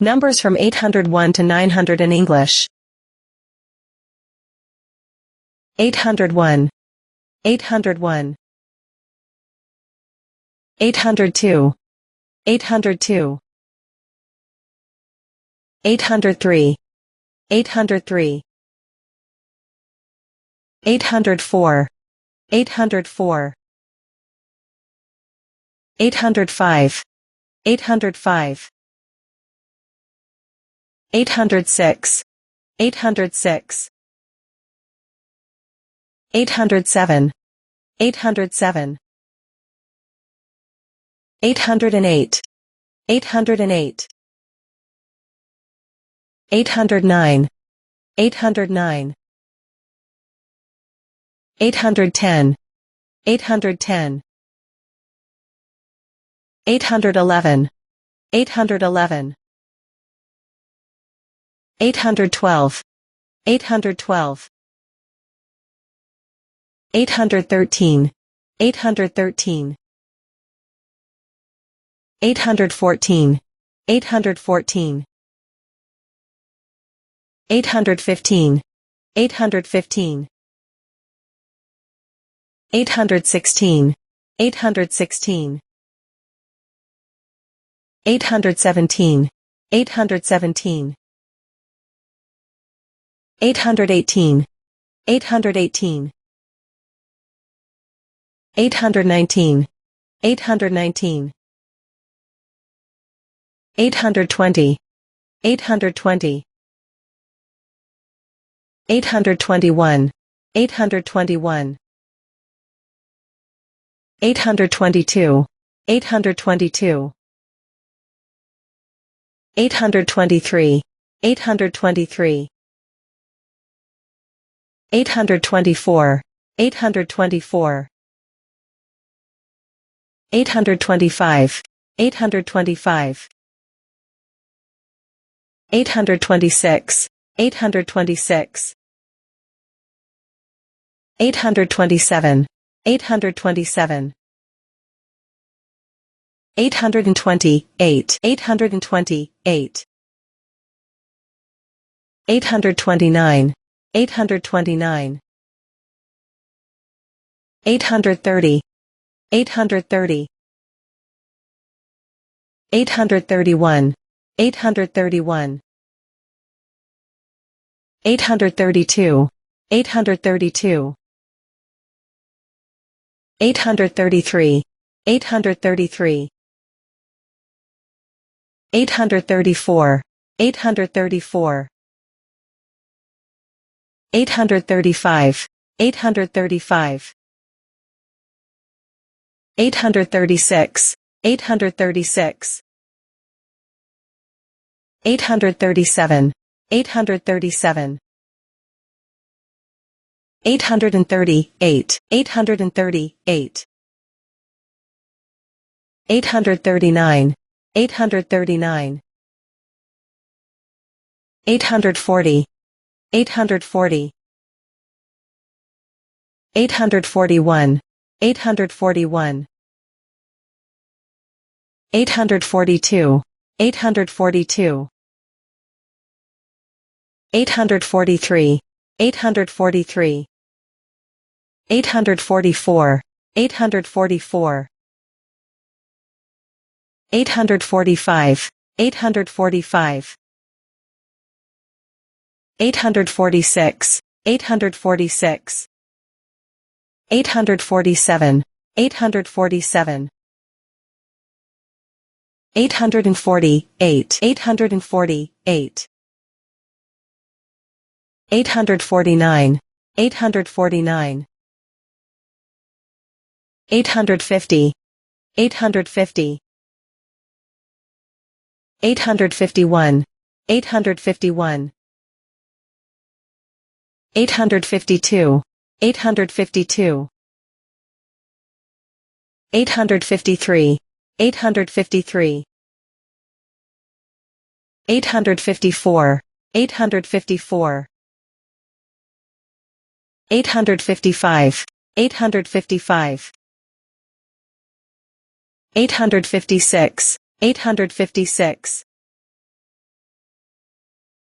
Numbers from 801 to 900 in English. 801, 801, 802, 802, 803, 803, 804, 804, 805, 805, 806, 806, 807, 807, 808, 808, 809, 809, 810, 810, 811, 811, 812, 812, 813, 813, 814, 814, 815, 815, 816, 816, 817, 817, 818, 818, 819, 819, 820, 820, 821, 821, 822, 822, 823, 823, 824, 824, 825, 825, 826, 826, 827, 827, 828, 828, 829, 829, 830, 830, 831, 831, 832, 832, 833, 833, 834, 834, 835, 835, 836, 836, 837, 837, 838, 838, 839, 839, 840, 840, 841, 841, 842, 842, 843, 843, 844, 844, 845, 845, 846, 846, 847, 847, 848, 848, 849, 849, 850, 850, 851, 851, 852, 852, 853, 853, 854, 854, 855, 855, 856, 856,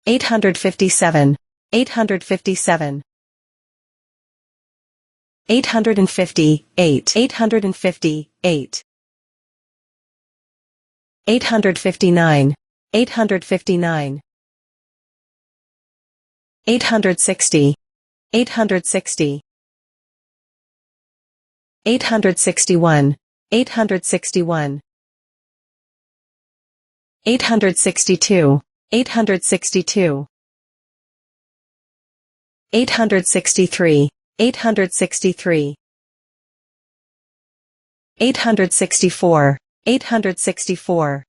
857, 857. 858, 858. 859, 859. 860, 860. 861, 861. 862, 862. 863, 863. 864, 864.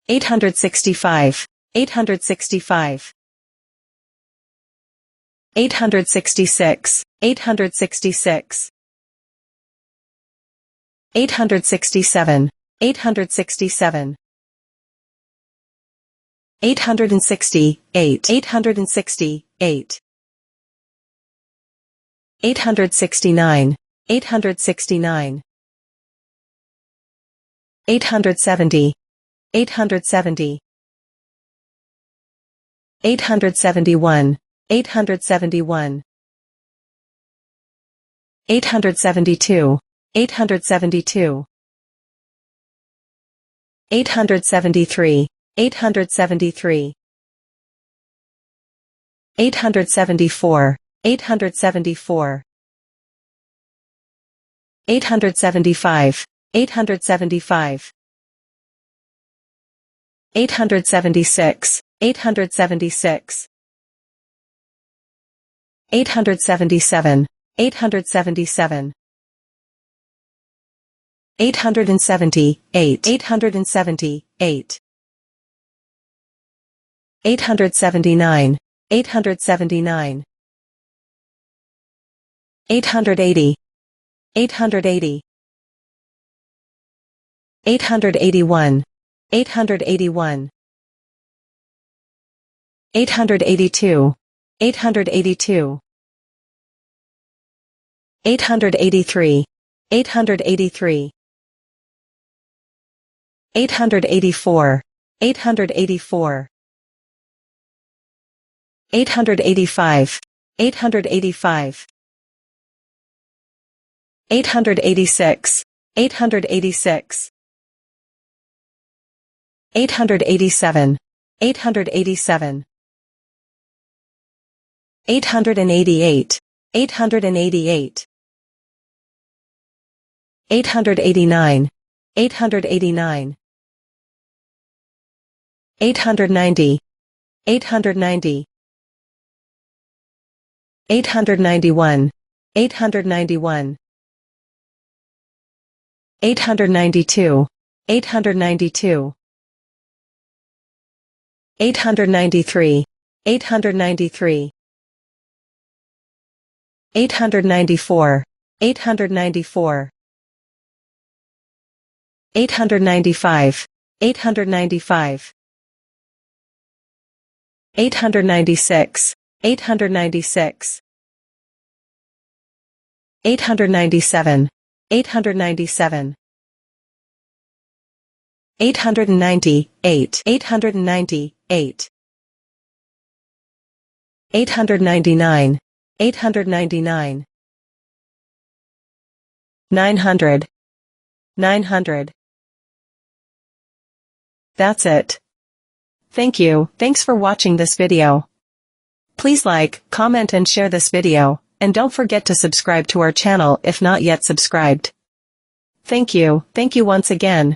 865, 865. 866, 866. 867, 867. 868, 868. 869, 869. 870, 870. 871, 871. 872, 872. 873, 873. 874, 874. 875, 875. 876, 876. 877, 877. 878, 878. 879, 879. 880, 880. 881, 881. 882, 882. 883, 883. 884, 884. 885, 885. 886, 886. 887, 887. 888, 888. 889, 889. 890, 890. 891, 891. 892, 892. 893, 893. 894, 894. 895, 895. 896, 896. 897, 897. 898, 898. 899, 899. 900, 900. That's it. Thank you. Thanks for watching this video. Please like, comment and share this video, and don't forget to subscribe to our channel if not yet subscribed. Thank you once again.